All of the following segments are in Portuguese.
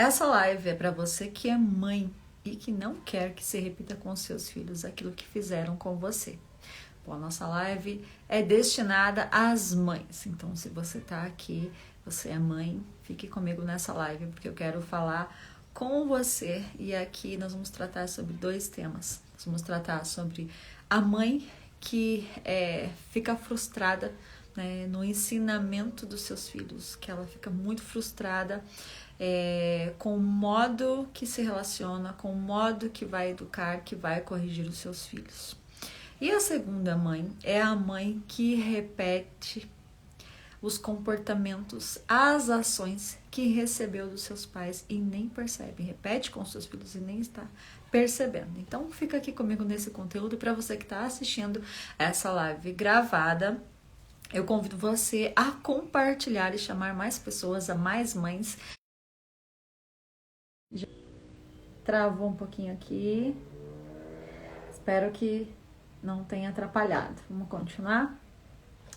Essa live é para você que é mãe e que não quer que se repita com seus filhos aquilo que fizeram com você. Bom, a nossa live é destinada às mães. Então, se você está aqui, você é mãe, fique comigo nessa live, porque eu quero falar com você. E aqui nós vamos tratar sobre 2 temas. Nós vamos tratar sobre a mãe que fica frustrada, né, no ensinamento dos seus filhos, que ela fica muito frustrada com o modo que se relaciona, com o modo que vai educar, que vai corrigir os seus filhos. E a segunda mãe é a mãe que repete os comportamentos, as ações que recebeu dos seus pais e nem percebe, repete com os seus filhos e nem está percebendo. Então fica aqui comigo nesse conteúdo. Para você que está assistindo essa live gravada, eu convido você a compartilhar e chamar mais pessoas, a mais mães. Já travou um pouquinho aqui, espero que não tenha atrapalhado. Vamos continuar?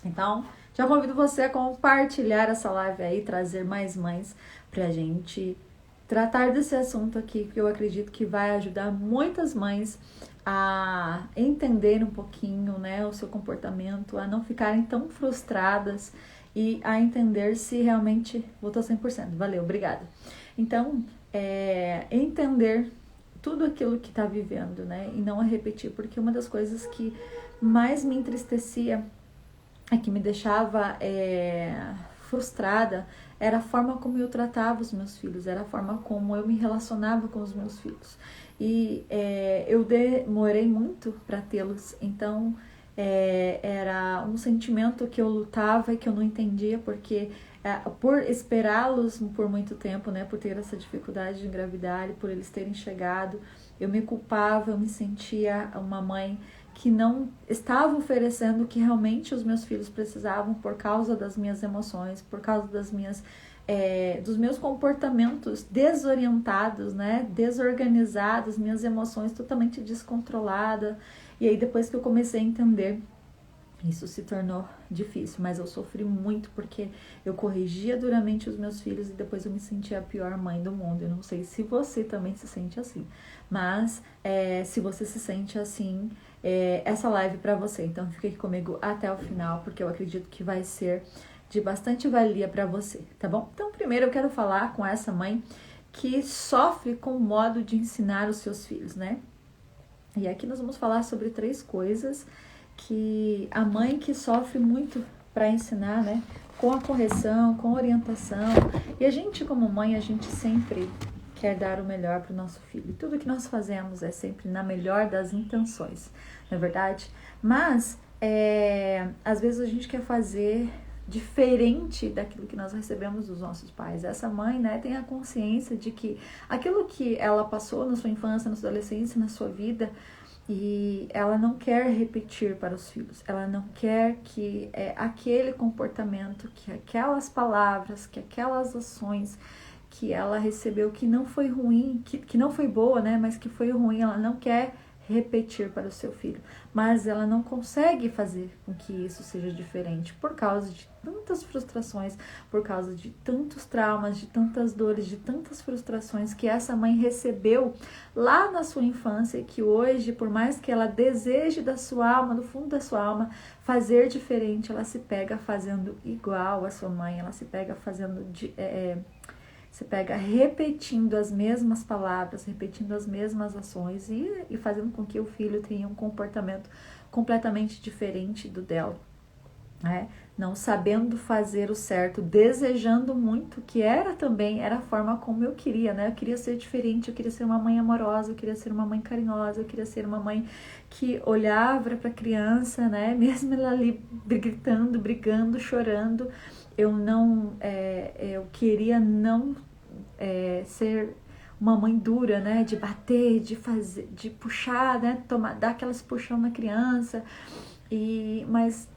Então, já convido você a compartilhar essa live aí, trazer mais mães pra gente tratar desse assunto aqui, que eu acredito que vai ajudar muitas mães a entender um pouquinho, né, o seu comportamento, a não ficarem tão frustradas e a entender se realmente voltou 100%. Valeu, obrigada. Então, entender tudo aquilo que está vivendo, né, e não a repetir, porque uma das coisas que mais me entristecia, que me deixava frustrada, era a forma como eu tratava os meus filhos, era a forma como eu me relacionava com os meus filhos. E eu demorei muito para tê-los, então era um sentimento que eu lutava e que eu não entendia, porque por esperá-los por muito tempo, né, por ter essa dificuldade de engravidar e por eles terem chegado, eu me culpava, eu me sentia uma mãe que não estava oferecendo o que realmente os meus filhos precisavam por causa das minhas emoções, por causa das minhas, dos meus comportamentos desorientados, né, desorganizados, minhas emoções totalmente descontroladas. E aí depois que eu comecei a entender, isso se tornou difícil, mas eu sofri muito porque eu corrigia duramente os meus filhos e depois eu me sentia a pior mãe do mundo. Eu não sei se você também se sente assim, mas se você se sente assim, essa live para você. Então fique aqui comigo até o final, porque eu acredito que vai ser de bastante valia para você, tá bom? Então primeiro eu quero falar com essa mãe que sofre com o modo de ensinar os seus filhos, né? E aqui nós vamos falar sobre 3 coisas que a mãe que sofre muito para ensinar, né, com a correção, com a orientação. E a gente como mãe, a gente sempre quer dar o melhor para o nosso filho. Tudo que nós fazemos é sempre na melhor das intenções, não é verdade? Mas às vezes a gente quer fazer diferente daquilo que nós recebemos dos nossos pais. Essa mãe, né, tem a consciência de que aquilo que ela passou na sua infância, na sua adolescência, na sua vida, e ela não quer repetir para os filhos, ela não quer que aquele comportamento, que aquelas palavras, que aquelas ações que ela recebeu, que não foi ruim, que não foi boa, né, mas que foi ruim, ela não quer repetir para o seu filho, mas ela não consegue fazer com que isso seja diferente por causa de tantas frustrações, por causa de tantos traumas, de tantas dores, de tantas frustrações que essa mãe recebeu lá na sua infância, e que hoje, por mais que ela deseje da sua alma, do fundo da sua alma, fazer diferente, ela se pega fazendo igual a sua mãe, ela se pega fazendo você pega repetindo as mesmas palavras, repetindo as mesmas ações e fazendo com que o filho tenha um comportamento completamente diferente do dela, né? Não sabendo fazer o certo, desejando muito, que era a forma como eu queria, né? Eu queria ser diferente, eu queria ser uma mãe amorosa, eu queria ser uma mãe carinhosa, eu queria ser uma mãe que olhava para a criança, né? Mesmo ela ali gritando, brigando, chorando, eu queria não ser uma mãe dura, né, de bater, de fazer, de puxar, né, dar aquelas puxão na criança, mas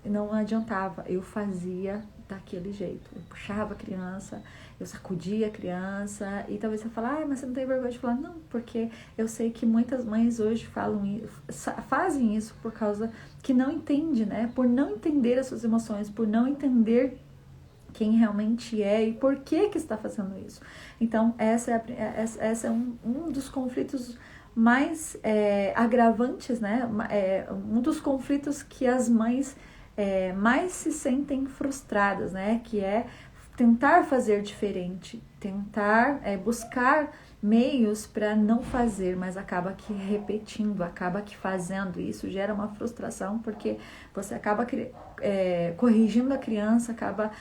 não adiantava, eu fazia daquele jeito, eu puxava a criança, eu sacudia a criança, e talvez você fale, mas você não tem vergonha de falar? Não, porque eu sei que muitas mães hoje fazem isso por causa que não entende, né, por não entender as suas emoções, por não entender quem realmente é e por que está fazendo isso. Então, essa é um dos conflitos mais agravantes, né? Um dos conflitos que as mães mais se sentem frustradas, né? Que é tentar fazer diferente, tentar buscar meios para não fazer, mas acaba que repetindo, acaba que fazendo. Isso gera uma frustração, porque você acaba corrigindo a criança, acaba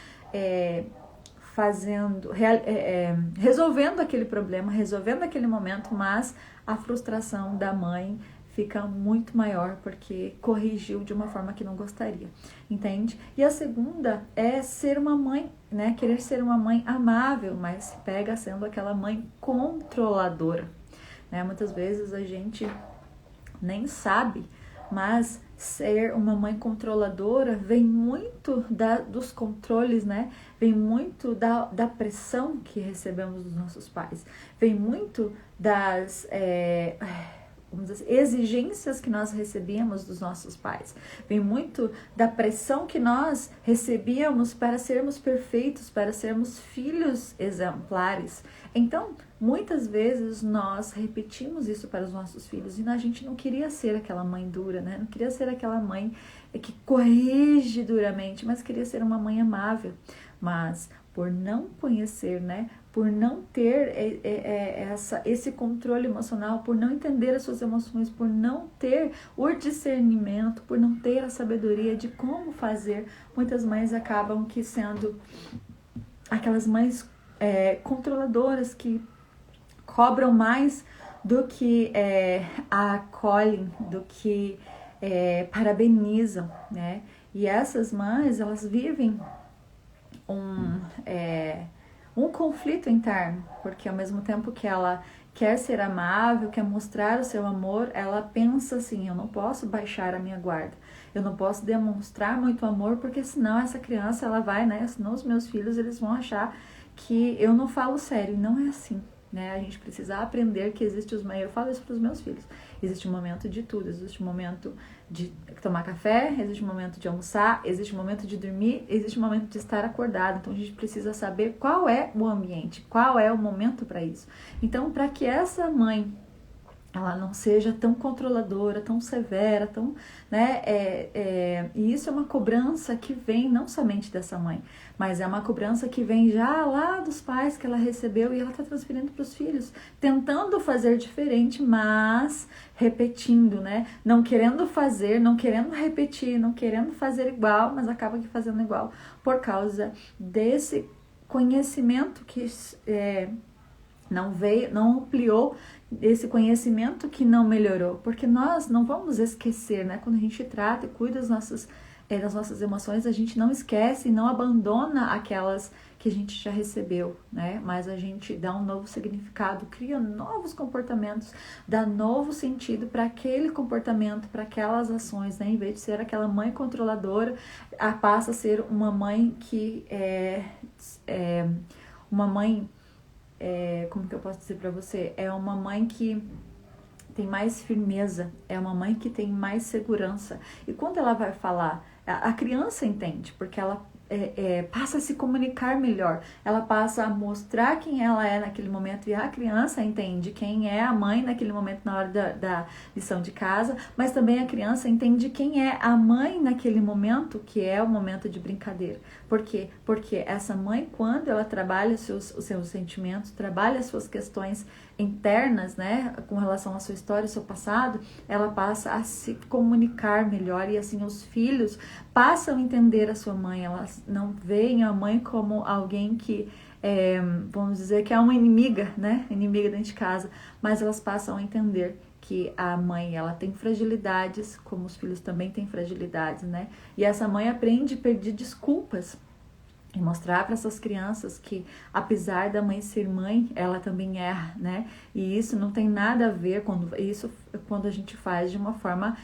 resolvendo aquele problema, resolvendo aquele momento, mas a frustração da mãe fica muito maior porque corrigiu de uma forma que não gostaria, entende? E a segunda é ser uma mãe, né? Querer ser uma mãe amável, mas pega sendo aquela mãe controladora, né? Muitas vezes a gente nem sabe, mas ser uma mãe controladora vem muito dos controles, né? Vem muito da pressão que recebemos dos nossos pais, vem muito das vamos dizer, exigências que nós recebíamos dos nossos pais, vem muito da pressão que nós recebíamos para sermos perfeitos, para sermos filhos exemplares. Então, muitas vezes nós repetimos isso para os nossos filhos e a gente não queria ser aquela mãe dura, né? Não queria ser aquela mãe que corrige duramente, mas queria ser uma mãe amável. Mas por não conhecer, né? Por não ter esse controle emocional, por não entender as suas emoções, por não ter o discernimento, por não ter a sabedoria de como fazer, muitas mães acabam que sendo aquelas mães controladoras que cobram mais do que acolhem, do que parabenizam, né? E essas mães, elas vivem um conflito interno, porque ao mesmo tempo que ela quer ser amável, quer mostrar o seu amor, ela pensa assim, eu não posso baixar a minha guarda, eu não posso demonstrar muito amor, porque senão essa criança, ela vai, né, senão os meus filhos, eles vão achar que eu não falo sério, e não é assim, né, a gente precisa aprender que existe eu falo isso para os meus filhos, existe um momento de tudo, existe um momento de tomar café, existe um momento de almoçar, existe um momento de dormir, existe um momento de estar acordado. Então a gente precisa saber qual é o ambiente, qual é o momento para isso. Então, para que essa mãe ela não seja tão controladora, tão severa, tão, né? E isso é uma cobrança que vem não somente dessa mãe, mas é uma cobrança que vem já lá dos pais que ela recebeu e ela está transferindo para os filhos, tentando fazer diferente, mas repetindo, né? Não querendo fazer, não querendo repetir, não querendo fazer igual, mas acaba que fazendo igual por causa desse conhecimento que não veio, não ampliou, esse conhecimento que não melhorou, porque nós não vamos esquecer, né? Quando a gente trata e cuida das nossas emoções, a gente não esquece e não abandona aquelas que a gente já recebeu, né? Mas a gente dá um novo significado, cria novos comportamentos, dá novo sentido para aquele comportamento, para aquelas ações, né? Em vez de ser aquela mãe controladora, passa a ser uma mãe que uma mãe como que eu posso dizer para você? É uma mãe que tem mais firmeza, é uma mãe que tem mais segurança. E quando ela vai falar, a criança entende, porque ela passa a se comunicar melhor, ela passa a mostrar quem ela é naquele momento, e a criança entende quem é a mãe naquele momento na hora da lição de casa, mas também a criança entende quem é a mãe naquele momento, que é o momento de brincadeira. Por quê? Porque essa mãe, quando ela trabalha os seus sentimentos, trabalha as suas questões internas, né, com relação à sua história, ao seu passado, ela passa a se comunicar melhor e assim os filhos passam a entender a sua mãe, elas não veem a mãe como alguém que, vamos dizer, que é uma inimiga, né, inimiga dentro de casa, mas elas passam a entender que a mãe, ela tem fragilidades, como os filhos também têm fragilidades, né, e essa mãe aprende a pedir desculpas e mostrar para essas crianças que, apesar da mãe ser mãe, ela também erra, né? E isso não tem nada a ver quando a gente faz de uma forma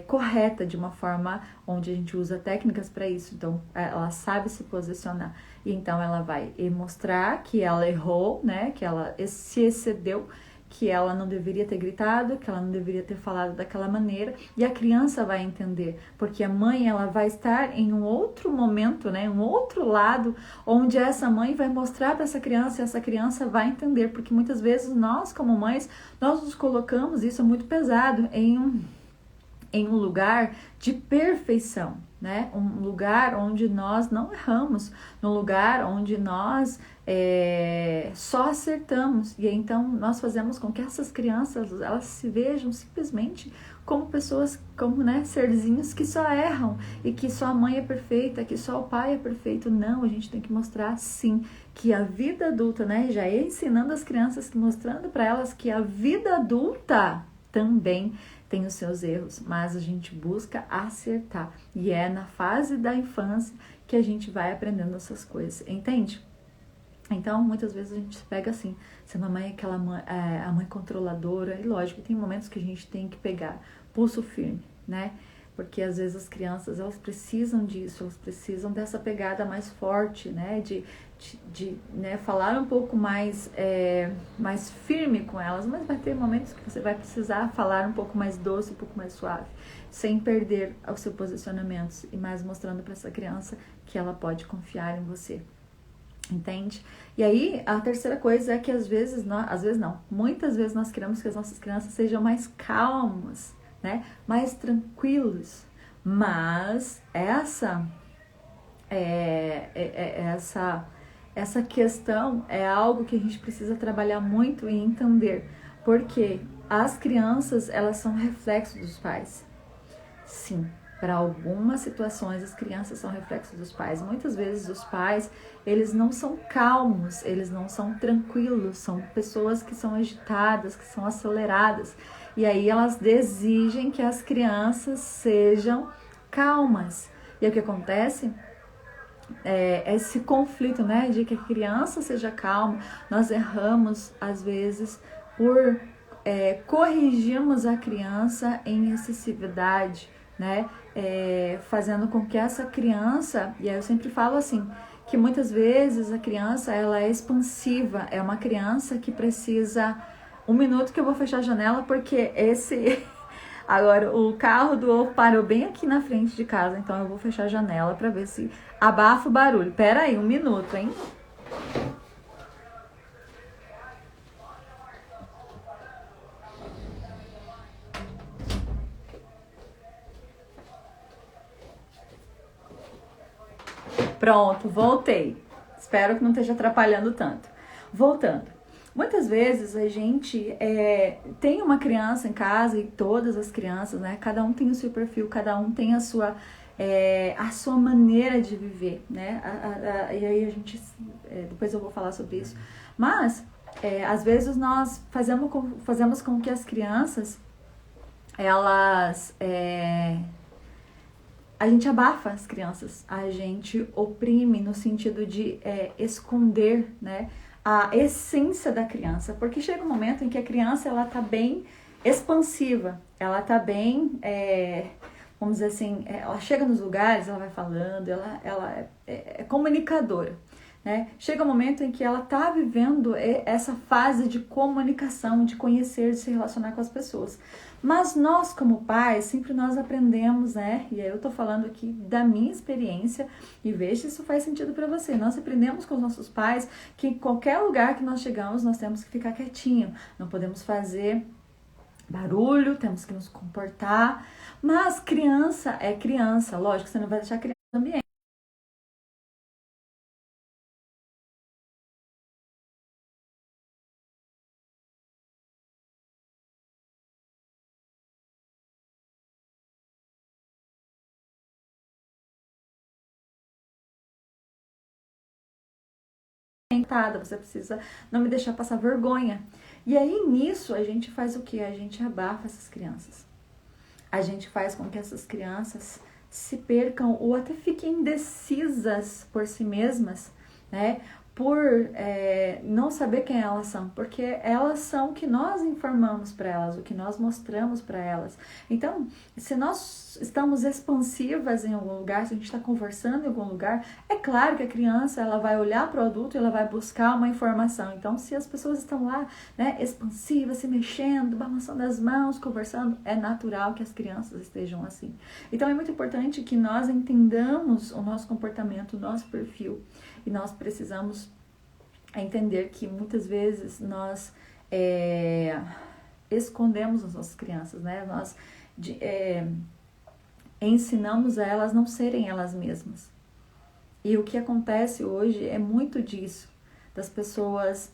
correta, de uma forma onde a gente usa técnicas para isso. Então, ela sabe se posicionar. E então, ela vai mostrar que ela errou, né? Que ela se excedeu, que ela não deveria ter gritado, que ela não deveria ter falado daquela maneira, e a criança vai entender, porque a mãe ela vai estar em um outro momento, né, um outro lado, onde essa mãe vai mostrar para essa criança e essa criança vai entender, porque muitas vezes nós como mães, nós nos colocamos, isso é muito pesado, em um lugar de perfeição, né? Um lugar onde nós não erramos, num lugar onde nós só acertamos. E então nós fazemos com que essas crianças elas se vejam simplesmente como pessoas, como né, serzinhos que só erram e que só a mãe é perfeita, que só o pai é perfeito. Não, a gente tem que mostrar sim que a vida adulta, né? Já é ensinando as crianças, mostrando para elas que a vida adulta também tem os seus erros, mas a gente busca acertar. E é na fase da infância que a gente vai aprendendo essas coisas, entende? Então, muitas vezes a gente pega assim, se a mamãe é aquela mãe, a mãe controladora, e lógico, tem momentos que a gente tem que pegar pulso firme, né? Porque às vezes as crianças, elas precisam disso, elas precisam dessa pegada mais forte, né? De né, falar um pouco mais, mais firme com elas, mas vai ter momentos que você vai precisar falar um pouco mais doce, um pouco mais suave, sem perder o seu posicionamento e mais mostrando para essa criança que ela pode confiar em você. Entende? E aí, a terceira coisa é que às vezes não, muitas vezes nós queremos que as nossas crianças sejam mais calmas, né? Mais tranquilos. Mas essa questão é algo que a gente precisa trabalhar muito e entender. Porque as crianças, elas são reflexo dos pais. Sim. Para algumas situações, as crianças são reflexos dos pais. Muitas vezes os pais, eles não são calmos, eles não são tranquilos, são pessoas que são agitadas, que são aceleradas. E aí elas exigem que as crianças sejam calmas. E o que acontece? Esse conflito, né, de que a criança seja calma. Nós erramos, às vezes, por corrigirmos a criança em excessividade, né? Fazendo com que essa criança, e aí eu sempre falo assim, que muitas vezes a criança ela é expansiva, é uma criança que precisa, um minuto que eu vou fechar a janela porque agora o carro do ovo parou bem aqui na frente de casa, então eu vou fechar a janela para ver se abafa o barulho. Pera aí, um minuto, hein? Pronto, voltei. Espero que não esteja atrapalhando tanto. Voltando. Muitas vezes a gente tem uma criança em casa e todas as crianças, né? Cada um tem o seu perfil, cada um tem a sua maneira de viver, né? E aí a gente, depois eu vou falar sobre isso. Mas, às vezes nós fazemos com que as crianças, elas... a gente abafa as crianças, a gente oprime no sentido de esconder, né, a essência da criança, porque chega um momento em que a criança ela tá bem expansiva, ela tá bem, vamos dizer assim, ela chega nos lugares, ela vai falando, ela é comunicadora, né? Chega um momento em que ela tá vivendo essa fase de comunicação, de conhecer, de se relacionar com as pessoas. Mas nós, como pais, sempre nós aprendemos, né? E aí eu tô falando aqui da minha experiência e veja se isso faz sentido para você. Nós aprendemos com os nossos pais que em qualquer lugar que nós chegamos, nós temos que ficar quietinho. Não podemos fazer barulho, temos que nos comportar. Mas criança é criança. Lógico, você não vai deixar a criança no ambiente. Você precisa não me deixar passar vergonha. E aí nisso a gente faz o que? A gente abafa essas crianças. A gente faz com que essas crianças se percam ou até fiquem indecisas por si mesmas, né? por não saber quem elas são, porque elas são o que nós informamos para elas, o que nós mostramos para elas. Então, se nós estamos expansivas em algum lugar, se a gente está conversando em algum lugar, é claro que a criança ela vai olhar para o adulto e ela vai buscar uma informação. Então, se as pessoas estão lá, né, expansivas, se mexendo, balançando as mãos, conversando, é natural que as crianças estejam assim. Então, é muito importante que nós entendamos o nosso comportamento, o nosso perfil. E nós precisamos entender que muitas vezes nós escondemos as nossas crianças, né? Nós ensinamos a elas não serem elas mesmas. E o que acontece hoje é muito disso, das pessoas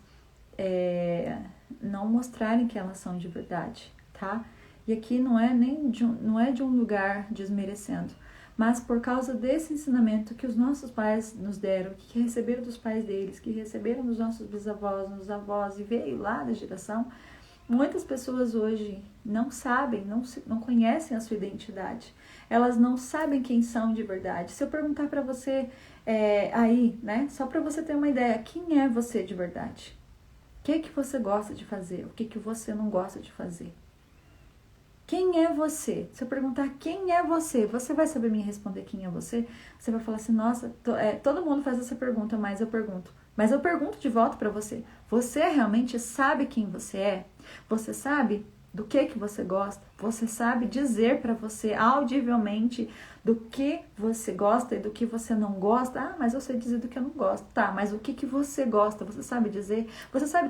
não mostrarem que elas são de verdade, tá? E aqui não é de um lugar desmerecendo, mas por causa desse ensinamento que os nossos pais nos deram, que receberam dos pais deles, que receberam dos nossos bisavós, dos avós e veio lá da geração, muitas pessoas hoje não sabem, não conhecem a sua identidade. Elas não sabem quem são de verdade. Se eu perguntar para você aí, né, só para você ter uma ideia, quem é você de verdade? O que você gosta de fazer? O que você não gosta de fazer? Quem é você? Se eu perguntar quem é você, você vai saber me responder quem é você? Você vai falar assim, nossa, todo mundo faz essa pergunta, mas eu pergunto. Mas eu pergunto de volta para você. Você realmente sabe quem você é? Você sabe do que você gosta? Você sabe dizer para você audivelmente do que você gosta e do que você não gosta? Ah, mas eu sei dizer do que eu não gosto. Tá, mas o que você gosta? Você sabe dizer? Você sabe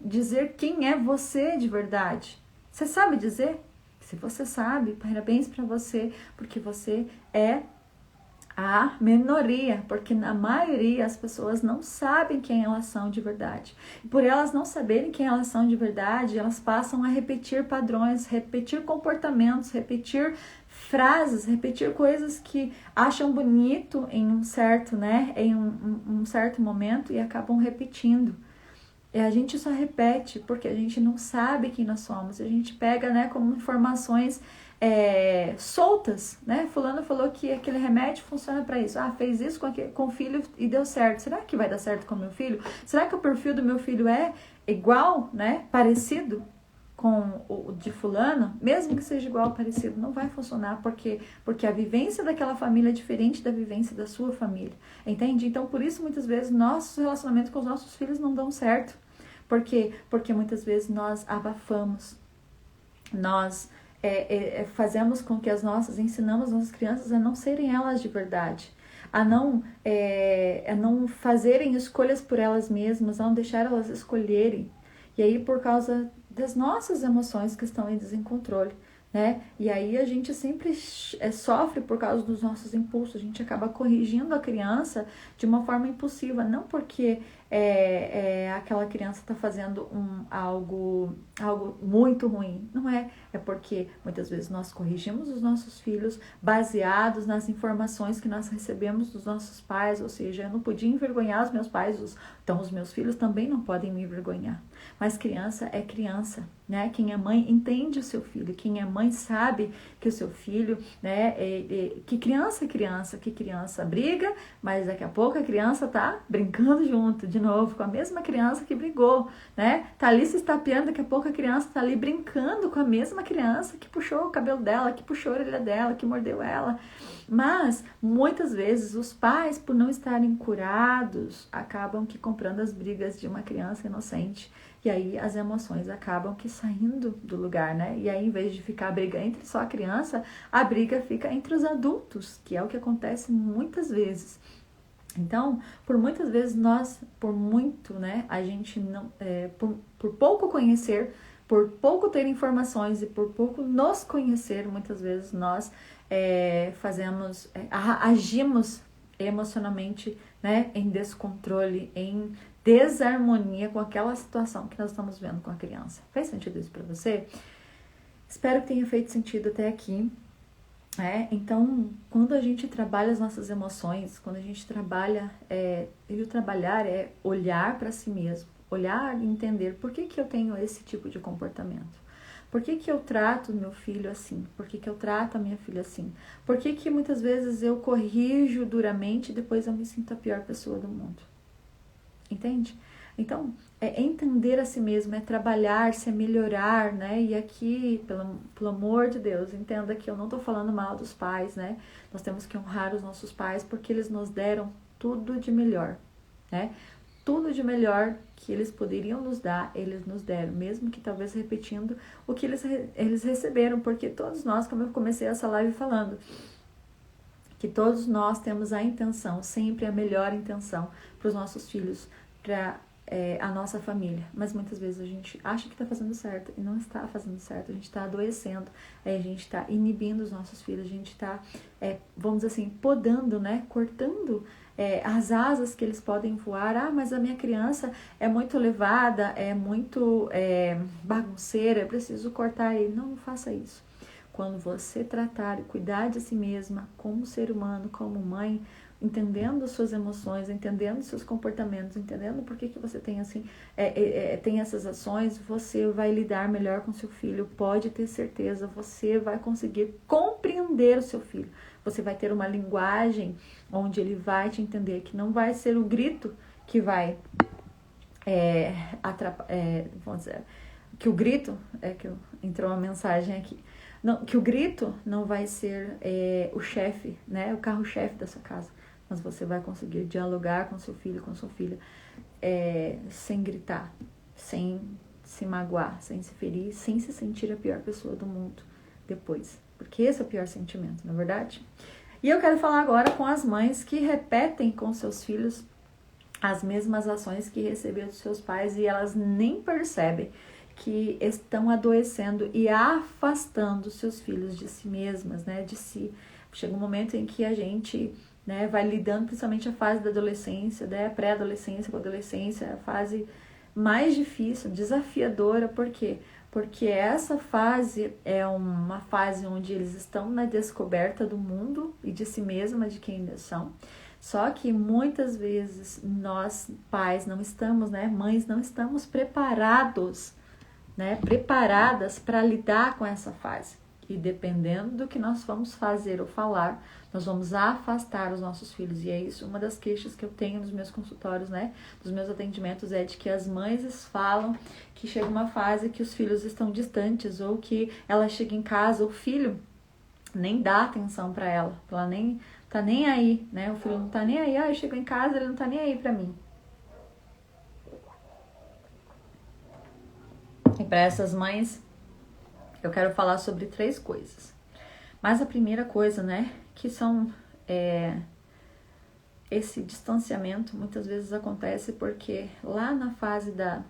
dizer quem é você de verdade? Você sabe dizer? Se você sabe, parabéns para você, porque você é a minoria, porque na maioria as pessoas não sabem quem elas são de verdade. E por elas não saberem quem elas são de verdade, elas passam a repetir padrões, repetir comportamentos, repetir frases, repetir coisas que acham bonito em um certo, né, em um certo momento e acabam repetindo. E a gente só repete porque a gente não sabe quem nós somos. A gente pega, né, como informações soltas, né? Fulano falou que aquele remédio funciona para isso. Ah, fez isso com o filho e deu certo. Será que vai dar certo com o meu filho? Será que o perfil do meu filho é igual, né? Parecido com o de fulano? Mesmo que seja igual, parecido, não vai funcionar porque a vivência daquela família é diferente da vivência da sua família. Entende? Então, por isso, muitas vezes, nossos relacionamentos com os nossos filhos não dão certo. Por quê? Porque muitas vezes nós abafamos, nós fazemos com que ensinamos as nossas crianças a não serem elas de verdade, a não fazerem escolhas por elas mesmas, a não deixar elas escolherem. E aí, por causa das nossas emoções que estão em desencontrole, né? E aí a gente sempre sofre por causa dos nossos impulsos, a gente acaba corrigindo a criança de uma forma impulsiva, não porque aquela criança está fazendo algo muito ruim, não é porque muitas vezes nós corrigimos os nossos filhos baseados nas informações que nós recebemos dos nossos pais, ou seja, eu não podia envergonhar os meus pais, então os meus filhos também não podem me envergonhar. Mas criança é criança, né? Quem é mãe entende o seu filho, quem é mãe sabe que o seu filho, né? Que criança é criança, que criança briga, mas daqui a pouco a criança tá brincando junto, de novo, com a mesma criança que brigou, né? Tá ali se estapeando, daqui a pouco a criança tá ali brincando com a mesma criança que puxou o cabelo dela, que puxou a orelha dela, que mordeu ela. Mas, muitas vezes, os pais, por não estarem curados, acabam que comprando as brigas de uma criança inocente. E aí, as emoções acabam que saindo do lugar, né? E aí, em vez de ficar a briga entre só a criança, a briga fica entre os adultos, que é o que acontece muitas vezes. Então, por muitas vezes né, a gente não, por pouco conhecer, por pouco ter informações e por pouco nos conhecer, muitas vezes nós agimos emocionalmente, né, em descontrole, em desarmonia com aquela situação que nós estamos vendo com a criança. Faz sentido isso para você? Espero que tenha feito sentido até aqui. Então, quando a gente trabalha as nossas emoções, quando a gente trabalha, e o trabalhar é olhar para si mesmo, olhar e entender por que eu tenho esse tipo de comportamento. Por que eu trato meu filho assim? Por que eu trato a minha filha assim? Por que muitas vezes eu corrijo duramente e depois eu me sinto a pior pessoa do mundo? entende? Então, é entender a si mesmo, é trabalhar-se, é melhorar, né? E aqui, pelo amor de Deus, entenda que eu não tô falando mal dos pais, né? Nós temos que honrar os nossos pais porque eles nos deram tudo de melhor, né? Tudo de melhor que eles poderiam nos dar, eles nos deram, mesmo que talvez repetindo o que eles receberam, porque todos nós, como eu comecei essa live falando, que todos nós temos a intenção, sempre a melhor intenção para os nossos filhos, para a nossa família, mas muitas vezes a gente acha que está fazendo certo e não está fazendo certo, a gente está adoecendo, a gente está inibindo os nossos filhos, a gente está, vamos dizer assim, podando, né, cortando as asas que eles podem voar. Ah, mas a minha criança é muito levada, é muito bagunceira, eu preciso cortar ele. Não faça isso. Quando você tratar e cuidar de si mesma como ser humano, como mãe, entendendo suas emoções, entendendo seus comportamentos, entendendo por que você tem assim, tem essas ações, você vai lidar melhor com seu filho. Pode ter certeza, você vai conseguir compreender o seu filho. Você vai ter uma linguagem onde ele vai te entender, que não vai ser o grito que vai vamos dizer, que o grito, entrou uma mensagem aqui, não, que o grito não vai ser o chefe, né, o carro-chefe da sua casa, mas você vai conseguir dialogar com seu filho, com sua filha, sem gritar, sem se magoar, sem se ferir, sem se sentir a pior pessoa do mundo depois, porque esse é o pior sentimento, na verdade? E eu quero falar agora com as mães que repetem com seus filhos as mesmas ações que receberam dos seus pais e elas nem percebem que estão adoecendo e afastando seus filhos de si mesmas, né, de si. Chega um momento em que a gente, né, vai lidando, principalmente a fase da adolescência, né, pré-adolescência com adolescência, a fase mais difícil, desafiadora. Por quê? Porque essa fase é uma fase onde eles estão na descoberta do mundo e de si mesma, de quem eles são. Só que muitas vezes nós, pais, não estamos, né, mães, não estamos preparadas para lidar com essa fase. E dependendo do que nós vamos fazer ou falar, nós vamos afastar os nossos filhos. E é isso, uma das queixas que eu tenho nos meus consultórios, né, dos meus atendimentos, é de que as mães falam que chega uma fase que os filhos estão distantes, ou que ela chega em casa, o filho nem dá atenção para ela nem tá nem aí, né, o filho não tá nem aí, eu chego em casa, ele não tá nem aí para mim. E para essas mães, eu quero falar sobre 3 coisas. Mas a primeira coisa, né, que são esse distanciamento muitas vezes acontece porque lá na fase da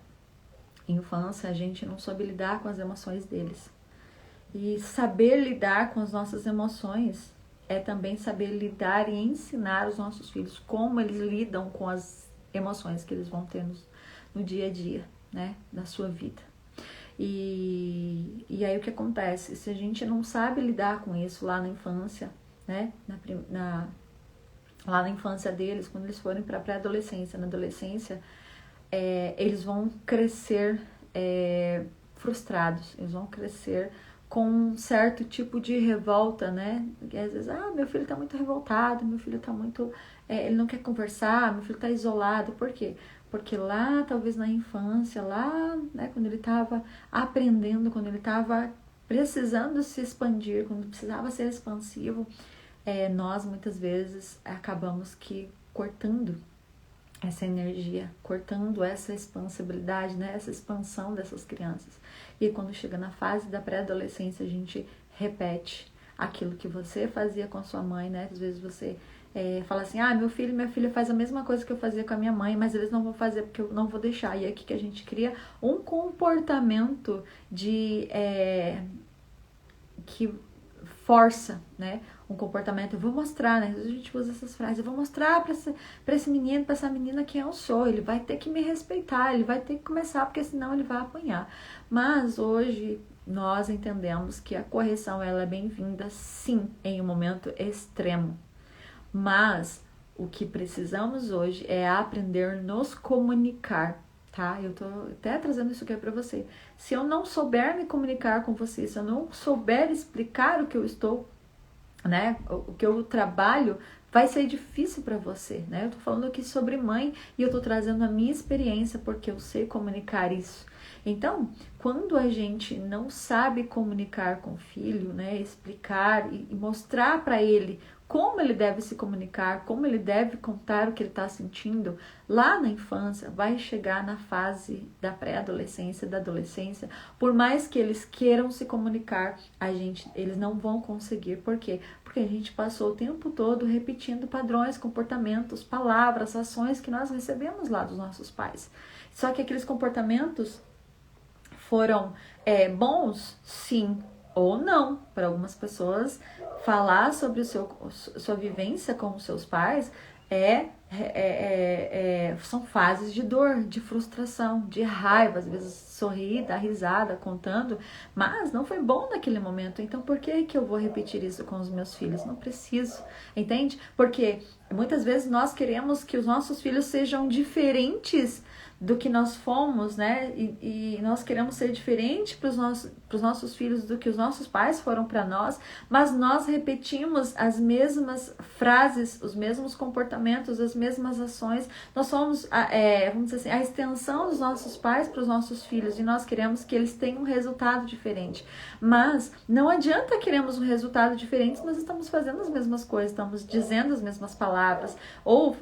infância a gente não soube lidar com as emoções deles. E saber lidar com as nossas emoções é também saber lidar e ensinar os nossos filhos como eles lidam com as emoções que eles vão ter no dia a dia, né, da sua vida. E aí o que acontece? Se a gente não sabe lidar com isso lá na infância, né, lá na infância deles, quando eles forem para a pré-adolescência, na adolescência, eles vão crescer frustrados, eles vão crescer com um certo tipo de revolta, né? Porque às vezes, meu filho tá muito revoltado, meu filho tá muito... ele não quer conversar, meu filho tá isolado. Por quê? Porque lá, talvez na infância, lá, né, quando ele tava aprendendo, quando ele tava precisando se expandir, quando precisava ser expansivo, nós muitas vezes acabamos que cortando essa energia, cortando essa expansibilidade, né, essa expansão dessas crianças. E quando chega na fase da pré-adolescência, a gente repete aquilo que você fazia com a sua mãe, né? Às vezes você fala assim, meu filho e minha filha faz a mesma coisa que eu fazia com a minha mãe, mas eles não vão fazer porque eu não vou deixar. E é aqui que a gente cria um comportamento que força, né, um comportamento. Eu vou mostrar, né, a gente usa essas frases, eu vou mostrar para esse menino, para essa menina quem eu sou, ele vai ter que me respeitar, ele vai ter que começar, porque senão ele vai apanhar. Mas hoje nós entendemos que a correção ela é bem-vinda, sim, em um momento extremo, mas o que precisamos hoje é aprender a nos comunicar, tá? Eu tô até trazendo isso aqui para você. Se eu não souber me comunicar com você, se eu não souber explicar o que eu estou né? O que eu trabalho vai ser difícil para você, né? Eu tô falando aqui sobre mãe e eu tô trazendo a minha experiência porque eu sei comunicar isso. Então, quando a gente não sabe comunicar com o filho, né, explicar e mostrar para ele como ele deve se comunicar, como ele deve contar o que ele está sentindo, lá na infância, vai chegar na fase da pré-adolescência, da adolescência, por mais que eles queiram se comunicar, eles não vão conseguir. Por quê? Porque a gente passou o tempo todo repetindo padrões, comportamentos, palavras, ações que nós recebemos lá dos nossos pais. Só que aqueles comportamentos foram bons, sim ou não. Para algumas pessoas, falar sobre sua vivência com os seus pais são fases de dor, de frustração, de raiva, às vezes sorrir, dar risada, contando, mas não foi bom naquele momento, então por que eu vou repetir isso com os meus filhos? Não preciso, entende? Porque muitas vezes nós queremos que os nossos filhos sejam diferentes do que nós fomos, né? E nós queremos ser diferente para os nossos filhos do que os nossos pais foram para nós, mas nós repetimos as mesmas frases, os mesmos comportamentos, as mesmas ações. Nós somos, vamos dizer assim, a extensão dos nossos pais para os nossos filhos e nós queremos que eles tenham um resultado diferente. Mas não adianta queremos um resultado diferente se nós estamos fazendo as mesmas coisas, estamos dizendo as mesmas palavras ou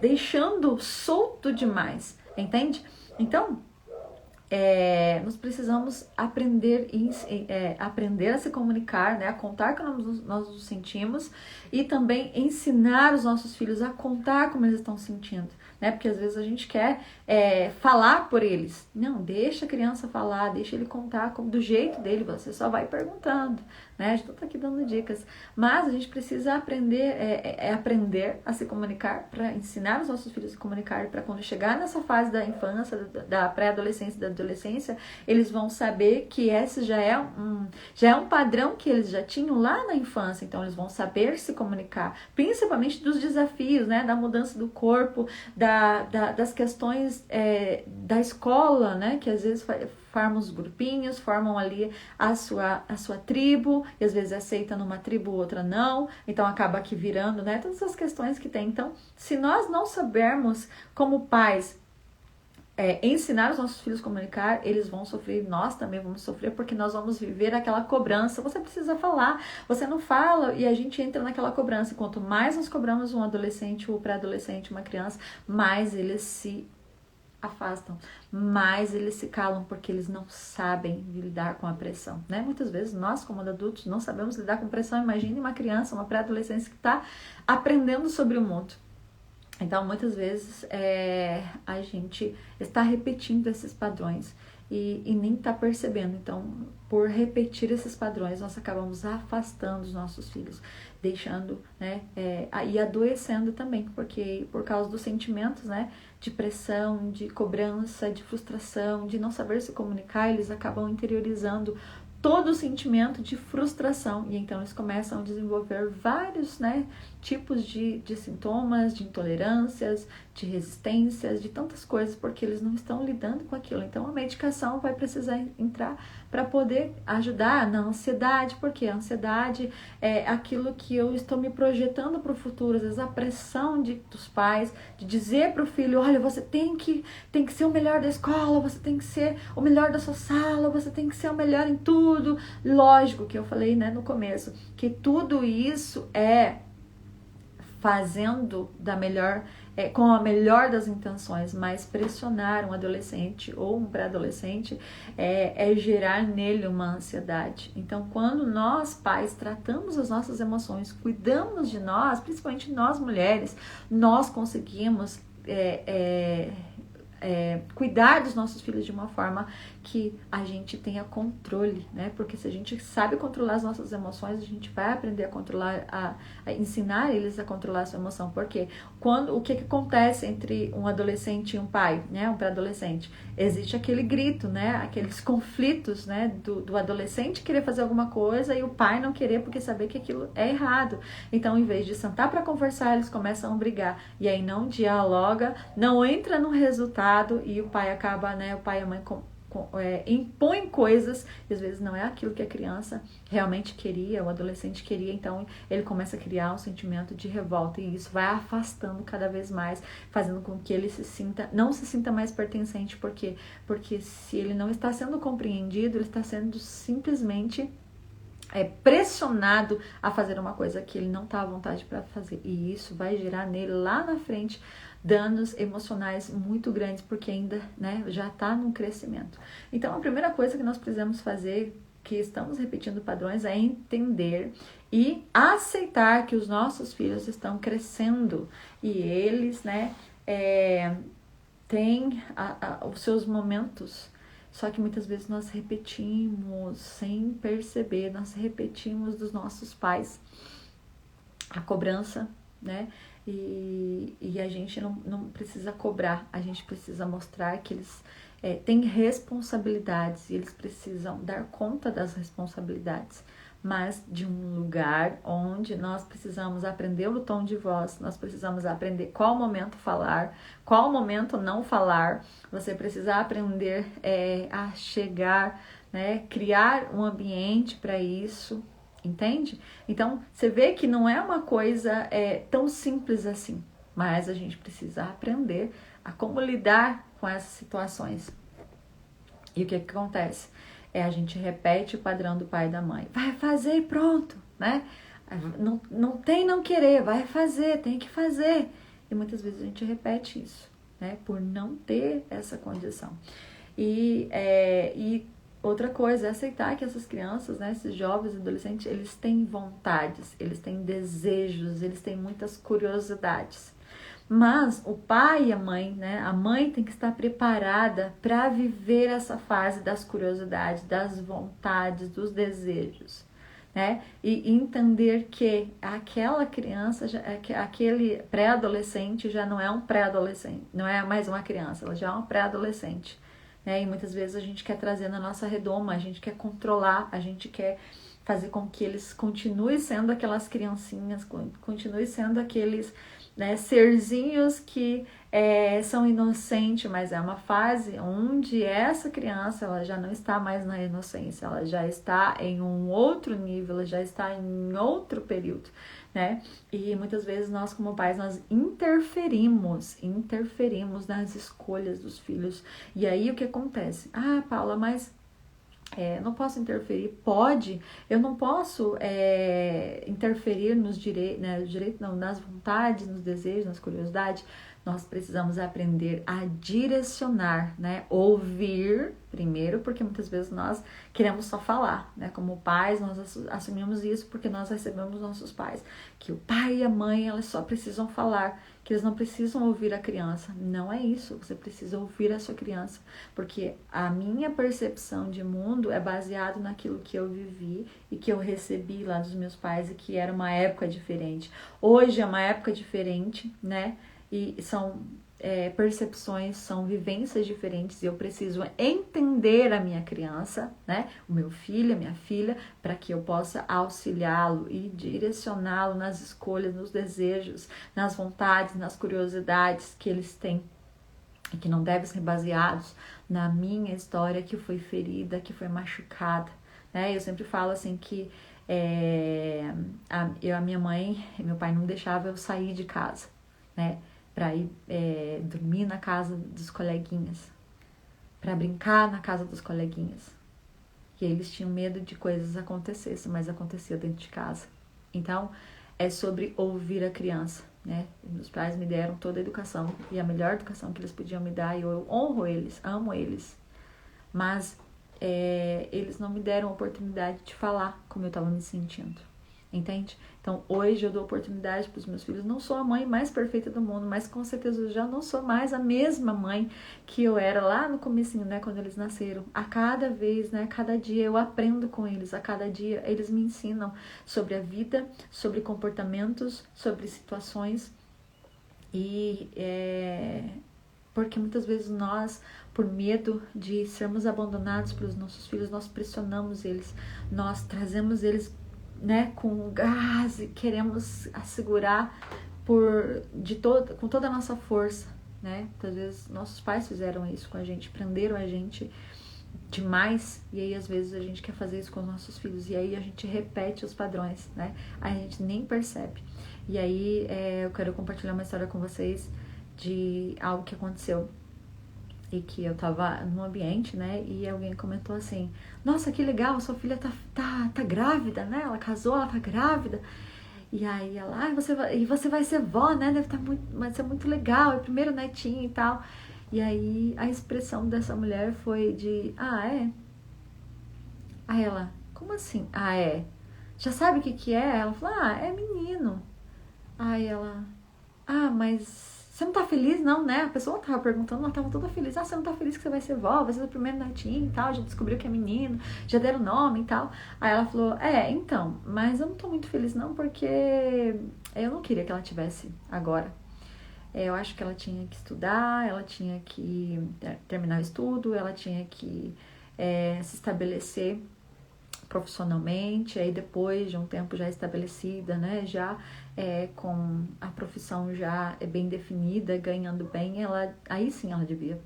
deixando solto demais. Entende? Então, nós precisamos aprender a se comunicar, né? A contar como nós nos sentimos e também ensinar os nossos filhos a contar como eles estão sentindo, né? Porque às vezes a gente quer falar por eles. Não, deixa a criança falar, deixa ele contar do jeito dele, você só vai perguntando, né? A gente não tá aqui dando dicas, mas a gente precisa aprender a se comunicar para ensinar os nossos filhos a se comunicar, para quando chegar nessa fase da infância, da pré-adolescência, da adolescência, eles vão saber que esse já é um padrão que eles já tinham lá na infância, então eles vão saber se comunicar, principalmente dos desafios, né? Da mudança do corpo, das questões da escola, né? Que às vezes formam os grupinhos, formam ali a sua tribo, e às vezes aceita numa tribo, outra não, então acaba aqui virando, né? Todas as questões que tem. Então, se nós não soubermos como pais ensinar os nossos filhos a comunicar, eles vão sofrer, nós também vamos sofrer, porque nós vamos viver aquela cobrança. Você precisa falar, você não fala e a gente entra naquela cobrança. E quanto mais nós cobramos um adolescente, ou pré-adolescente, uma criança, mais eles se afastam, mais eles se calam, porque eles não sabem lidar com a pressão, né? Muitas vezes nós, como adultos, não sabemos lidar com pressão. Imagine uma criança, uma pré-adolescente que está aprendendo sobre o mundo. Então, muitas vezes, a gente está repetindo esses padrões e nem está percebendo. Então, por repetir esses padrões, nós acabamos afastando os nossos filhos, deixando, né, e adoecendo também, porque por causa dos sentimentos, né, de pressão, de cobrança, de frustração, de não saber se comunicar, eles acabam interiorizando todo o sentimento de frustração, e então eles começam a desenvolver vários, né, tipos de sintomas, de intolerâncias, de resistências, de tantas coisas, porque eles não estão lidando com aquilo. Então a medicação vai precisar entrar para poder ajudar na ansiedade, porque a ansiedade é aquilo que eu estou me projetando para o futuro, às vezes a pressão dos pais, de dizer para o filho, olha, você tem que ser o melhor da escola, você tem que ser o melhor da sua sala, você tem que ser o melhor em tudo. Lógico que eu falei, né, no começo, que tudo isso fazendo com a melhor das intenções, mas pressionar um adolescente ou um pré-adolescente é gerar nele uma ansiedade. Então, quando nós, pais, tratamos as nossas emoções, cuidamos de nós, principalmente nós mulheres, nós conseguimos cuidar dos nossos filhos de uma forma que a gente tenha controle, né? Porque se a gente sabe controlar as nossas emoções, a gente vai aprender a controlar, a ensinar eles a controlar a sua emoção. Porque o que acontece entre um adolescente e um pai, né? Um pré-adolescente? Existe aquele grito, né? Aqueles conflitos, né? Do adolescente querer fazer alguma coisa e o pai não querer porque saber que aquilo é errado. Então, em vez de sentar para conversar, eles começam a brigar. E aí não dialoga, não entra no resultado e o pai acaba, né? O pai e a mãe impõe coisas, e às vezes não é aquilo que a criança realmente queria, o adolescente queria, então ele começa a criar um sentimento de revolta, e isso vai afastando cada vez mais, fazendo com que ele não se sinta mais pertencente, porque se ele não está sendo compreendido, ele está sendo simplesmente pressionado a fazer uma coisa que ele não está à vontade para fazer, e isso vai gerar nele lá na frente danos emocionais muito grandes, porque ainda, né, já está num crescimento. Então a primeira coisa que nós precisamos fazer, que estamos repetindo padrões, é entender e aceitar que os nossos filhos estão crescendo e eles, né, têm os seus momentos. Só que muitas vezes nós repetimos sem perceber, nós repetimos dos nossos pais a cobrança, né? E a gente não precisa cobrar, a gente precisa mostrar que eles têm responsabilidades e eles precisam dar conta das responsabilidades, mas de um lugar onde nós precisamos aprender o tom de voz, nós precisamos aprender qual momento falar, qual momento não falar, você precisa aprender a chegar, né, criar um ambiente para isso, entende? Então, você vê que não é uma coisa tão simples assim, mas a gente precisa aprender a como lidar com essas situações. E o que acontece? A gente repete o padrão do pai e da mãe. Vai fazer e pronto, né? Não tem não querer, vai fazer, tem que fazer. E muitas vezes a gente repete isso, né? Por não ter essa condição. E outra coisa é aceitar que essas crianças, né, esses jovens e adolescentes, eles têm vontades, eles têm desejos, eles têm muitas curiosidades. Mas o pai e a mãe, né, a mãe tem que estar preparada para viver essa fase das curiosidades, das vontades, dos desejos, né? E entender que aquela criança, aquele pré-adolescente já não é um pré-adolescente, não é mais uma criança, ela já é uma pré-adolescente. E muitas vezes a gente quer trazer na nossa redoma, a gente quer controlar, a gente quer fazer com que eles continuem sendo aquelas criancinhas, continuem sendo aqueles, né, serzinhos que são inocentes, mas é uma fase onde essa criança ela já não está mais na inocência, ela já está em um outro nível, ela já está em outro período, né? E muitas vezes nós como pais, nós interferimos nas escolhas dos filhos. E aí o que acontece? Ah, Paula, mas não posso interferir. Pode, eu não posso interferir nos direitos, né, nas vontades, nos desejos, nas curiosidades. Nós precisamos aprender a direcionar, né? Ouvir primeiro, porque muitas vezes nós queremos só falar, né? Como pais, nós assumimos isso porque nós recebemos nossos pais, que o pai e a mãe, elas só precisam falar, que eles não precisam ouvir a criança. Não é isso, você precisa ouvir a sua criança, porque a minha percepção de mundo é baseado naquilo que eu vivi e que eu recebi lá dos meus pais, e que era uma época diferente. Hoje é uma época diferente, né? E são percepções, são vivências diferentes, e eu preciso entender a minha criança, né, o meu filho, a minha filha, para que eu possa auxiliá-lo e direcioná-lo nas escolhas, nos desejos, nas vontades, nas curiosidades que eles têm, e que não devem ser baseados na minha história que foi ferida, que foi machucada, né? Eu sempre falo assim que a minha mãe e meu pai não deixavam eu sair de casa, né, para ir dormir na casa dos coleguinhas, para brincar na casa dos coleguinhas. E eles tinham medo de coisas acontecessem, mas acontecia dentro de casa. Então, é sobre ouvir a criança, né? Meus pais me deram toda a educação, e a melhor educação que eles podiam me dar, e eu honro eles, amo eles. Mas eles não me deram a oportunidade de falar como eu estava me sentindo. Entende? Então, hoje eu dou oportunidade para os meus filhos. Não sou a mãe mais perfeita do mundo, mas com certeza eu já não sou mais a mesma mãe que eu era lá no comecinho, né, quando eles nasceram. A cada vez, né, cada dia eu aprendo com eles. A cada dia eles me ensinam sobre a vida, sobre comportamentos, sobre situações. E porque muitas vezes nós, por medo de sermos abandonados pelos nossos filhos, nós pressionamos eles, nós trazemos eles, né, com gás, e queremos assegurar com toda a nossa força, né? Muitas vezes nossos pais fizeram isso com a gente, prenderam a gente demais, e aí às vezes a gente quer fazer isso com os nossos filhos, e aí a gente repete os padrões, né? Aí a gente nem percebe. E aí eu quero compartilhar uma história com vocês de algo que aconteceu e que eu tava num ambiente, né? E alguém comentou assim: nossa, que legal, sua filha tá grávida, né? Ela casou, ela tá grávida. E aí ela, você vai ser vó, né? Vai ser muito legal, é o primeiro netinho e tal. E aí a expressão dessa mulher foi de, é? Aí ela, como assim? É? Já sabe o que é? Ela falou, é menino. Aí ela, mas você não tá feliz não, né? A pessoa tava perguntando, ela tava toda feliz. Você não tá feliz que você vai ser vó, vai ser o primeiro netinho e tal, já descobriu que é menino, já deram nome e tal. Aí ela falou, então, mas eu não tô muito feliz não, porque eu não queria que ela tivesse agora. Eu acho que ela tinha que estudar, ela tinha que terminar o estudo, ela tinha que se estabelecer profissionalmente, aí depois de um tempo já estabelecida, né, já com a profissão já bem definida, ganhando bem, aí sim ela devia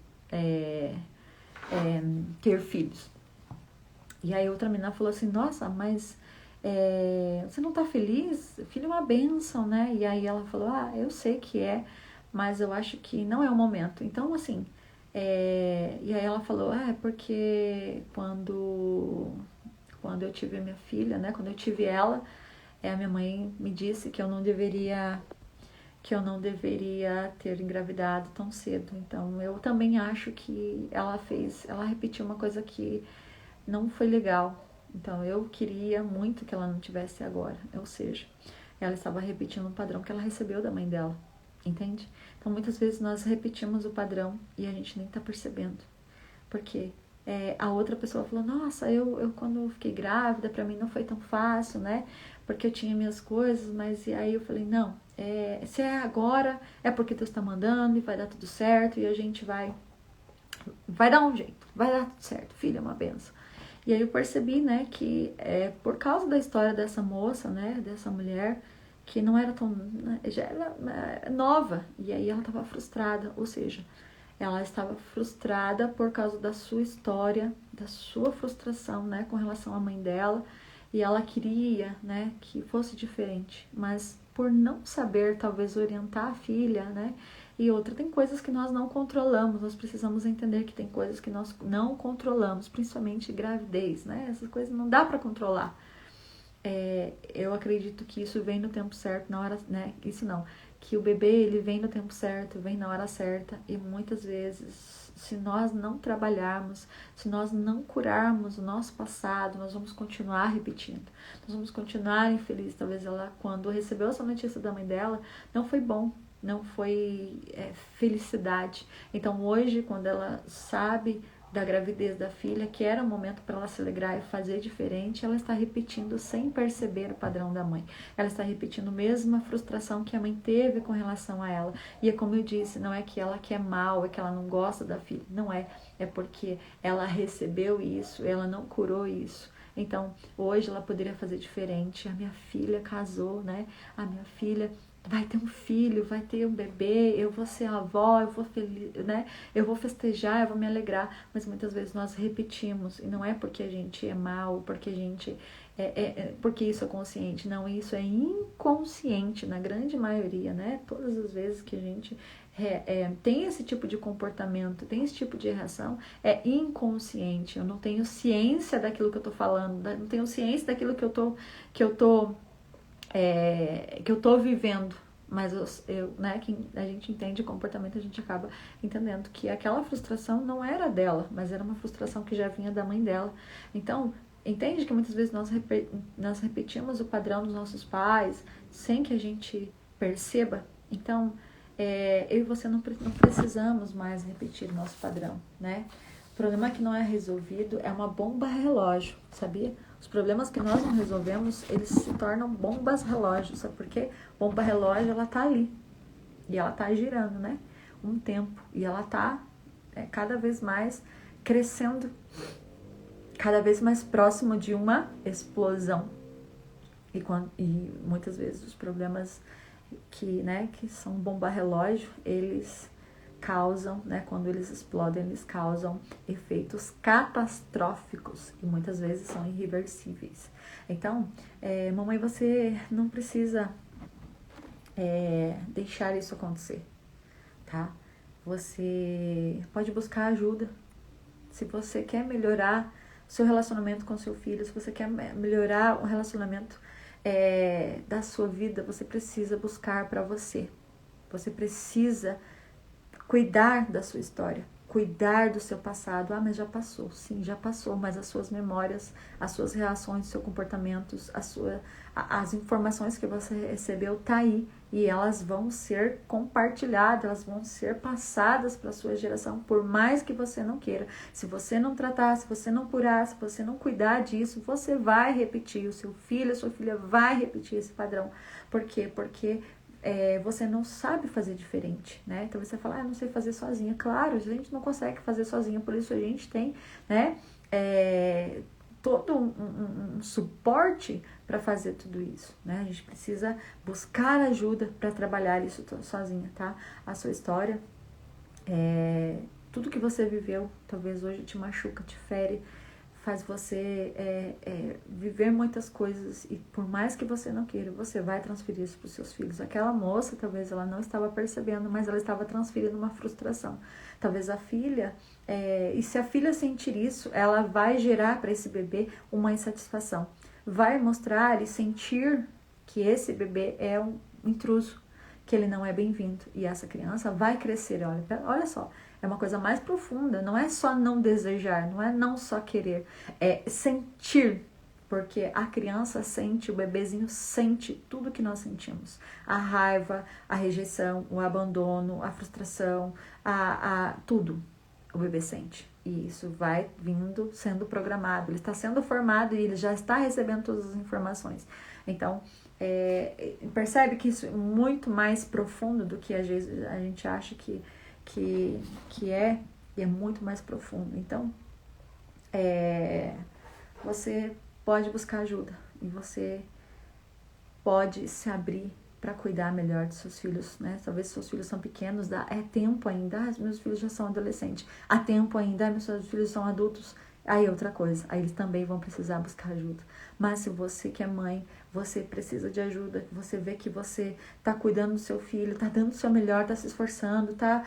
ter filhos. E aí outra menina falou assim, nossa, mas você não tá feliz? Filho é uma bênção, né? E aí ela falou, eu sei que mas eu acho que não é o momento. Então, assim, e aí ela falou, porque quando eu tive a minha filha, né? Quando eu tive ela, a minha mãe me disse que eu não deveria ter engravidado tão cedo. Então, eu também acho que ela repetiu uma coisa que não foi legal. Então, eu queria muito que ela não tivesse agora. Ou seja, ela estava repetindo um padrão que ela recebeu da mãe dela. Entende? Então, muitas vezes nós repetimos o padrão e a gente nem tá percebendo. Porque a outra pessoa falou, nossa, eu quando fiquei grávida, pra mim não foi tão fácil, né? Porque eu tinha minhas coisas, mas e aí eu falei, não, se é agora, é porque Deus tá mandando e vai dar tudo certo e a gente vai dar um jeito, vai dar tudo certo, filha, é uma benção. E aí eu percebi, né, que por causa da história dessa moça, né, dessa mulher, que não era tão, né, já era nova, e aí ela estava frustrada, ou seja, ela estava frustrada por causa da sua história, da sua frustração, né, com relação à mãe dela, e ela queria, né, que fosse diferente, mas por não saber, talvez, orientar a filha, né, e outra, tem coisas que nós não controlamos, nós precisamos entender que tem coisas que nós não controlamos, principalmente gravidez, né, essas coisas não dá para controlar. Eu acredito que isso vem no tempo certo, na hora, né, isso não, que o bebê ele vem no tempo certo, vem na hora certa, e muitas vezes, se nós não trabalharmos, se nós não curarmos o nosso passado, nós vamos continuar repetindo, nós vamos continuar infelizes. Talvez ela, quando recebeu essa notícia da mãe dela, não foi bom, não foi felicidade. Então hoje, quando ela sabe da gravidez da filha, que era um momento para ela se alegrar e fazer diferente, ela está repetindo sem perceber o padrão da mãe. Ela está repetindo a mesma frustração que a mãe teve com relação a ela. E é como eu disse, não é que ela quer mal, é que ela não gosta da filha. Não é. É porque ela recebeu isso, ela não curou isso. Então, hoje ela poderia fazer diferente. A minha filha casou, né? A minha filha vai ter um filho, vai ter um bebê, eu vou ser avó, eu vou feliz, né? Eu vou festejar, eu vou me alegrar, mas muitas vezes nós repetimos, e não é porque a gente é mal, porque a gente porque isso é consciente, não, isso é inconsciente na grande maioria, né? Todas as vezes que a gente tem esse tipo de comportamento, tem esse tipo de reação, é inconsciente. Eu não tenho ciência daquilo que eu tô falando, não tenho ciência daquilo que eu tô vivendo, mas né, que a gente entende comportamento, a gente acaba entendendo que aquela frustração não era dela, mas era uma frustração que já vinha da mãe dela. Então, entende que muitas vezes nós repetimos o padrão dos nossos pais sem que a gente perceba. Então, eu e você não precisamos mais repetir o nosso padrão, né? O problema que não é resolvido é uma bomba relógio, sabia? Os problemas que nós não resolvemos, eles se tornam bombas relógio, sabe por quê? Bomba relógio, ela tá ali, e ela tá girando, né? Um tempo, e ela tá cada vez mais crescendo, cada vez mais próximo de uma explosão. E muitas vezes os problemas que são bomba relógio, eles causam, né, quando eles explodem, eles causam efeitos catastróficos e muitas vezes são irreversíveis. Então, mamãe, você não precisa deixar isso acontecer, tá? Você pode buscar ajuda. Se você quer melhorar o seu relacionamento com seu filho, se você quer melhorar o relacionamento da sua vida, você precisa buscar para você. Você precisa cuidar da sua história, cuidar do seu passado. Ah, mas já passou. Sim, já passou, mas as suas memórias, as suas reações, os seus comportamentos, as informações que você recebeu tá aí e elas vão ser compartilhadas, elas vão ser passadas para a sua geração, por mais que você não queira. Se você não tratar, se você não curar, se você não cuidar disso, você vai repetir, o seu filho, a sua filha vai repetir esse padrão. Por quê? Porque você não sabe fazer diferente, né? Então você fala, eu não sei fazer sozinha. Claro, a gente não consegue fazer sozinha, por isso a gente tem, né, todo um suporte para fazer tudo isso, né? A gente precisa buscar ajuda para trabalhar isso sozinha, tá? A sua história, tudo que você viveu, talvez hoje te machuca, te fere, faz você viver muitas coisas e por mais que você não queira, você vai transferir isso para os seus filhos. Aquela moça, talvez ela não estava percebendo, mas ela estava transferindo uma frustração. Talvez a filha, e se a filha sentir isso, ela vai gerar para esse bebê uma insatisfação. Vai mostrar e sentir que esse bebê é um intruso, que ele não é bem-vindo. E essa criança vai crescer, olha só. É uma coisa mais profunda, não é só não desejar, não é não só querer, é sentir, porque a criança sente, o bebezinho sente tudo que nós sentimos. A raiva, a rejeição, o abandono, a frustração, tudo o bebê sente. E isso vai vindo, sendo programado, ele está sendo formado e ele já está recebendo todas as informações. Então, percebe que isso é muito mais profundo do que a gente acha que é, e é muito mais profundo. Então, você pode buscar ajuda e você pode se abrir para cuidar melhor dos seus filhos, né? Talvez seus filhos são pequenos, é tempo ainda, meus filhos já são adolescentes, há tempo ainda, meus filhos são adultos, aí outra coisa, aí eles também vão precisar buscar ajuda. Mas se você que é mãe, você precisa de ajuda, você vê que você está cuidando do seu filho, está dando o seu melhor, está se esforçando, está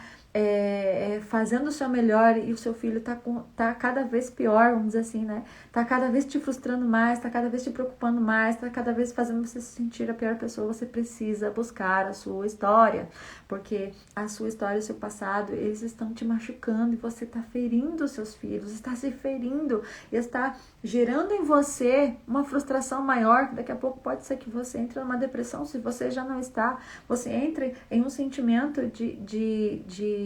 fazendo o seu melhor e o seu filho tá cada vez pior, vamos dizer assim, né? Tá cada vez te frustrando mais, tá cada vez te preocupando mais, tá cada vez fazendo você se sentir a pior pessoa. Você precisa buscar a sua história, porque a sua história e o seu passado, eles estão te machucando e você está ferindo os seus filhos, está se ferindo e está gerando em você uma frustração maior. Daqui a pouco pode ser que você entre numa depressão, se você já não está, você entre em um sentimento de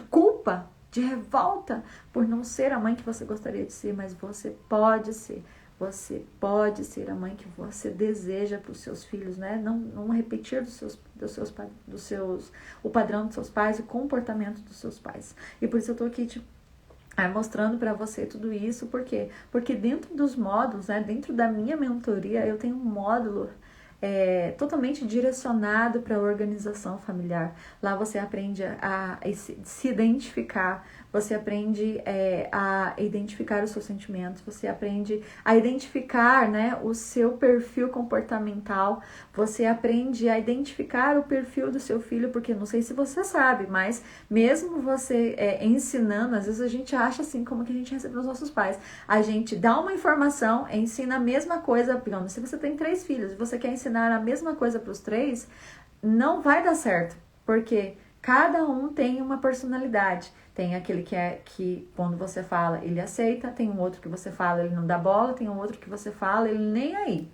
culpa, de revolta por não ser a mãe que você gostaria de ser, mas você pode ser. Você pode ser a mãe que você deseja para os seus filhos, né? Não repetir o padrão dos seus pais, o comportamento dos seus pais. E por isso eu tô aqui mostrando para você tudo isso, por quê? Porque dentro dos módulos, né? Dentro da minha mentoria, eu tenho um módulo totalmente direcionado para a organização familiar. Lá você aprende a se identificar, você aprende a identificar os seus sentimentos, você aprende a identificar, né, o seu perfil comportamental, você aprende a identificar o perfil do seu filho, porque não sei se você sabe, mas mesmo você ensinando, às vezes a gente acha assim, como que a gente recebe dos nossos pais, a gente dá uma informação, ensina a mesma coisa, digamos, se você tem 3 filhos e você quer ensinar a mesma coisa para os 3, não vai dar certo, porque cada um tem uma personalidade. Tem aquele que quando você fala, ele aceita, tem um outro que você fala, ele não dá bola, tem um outro que você fala, ele nem aí,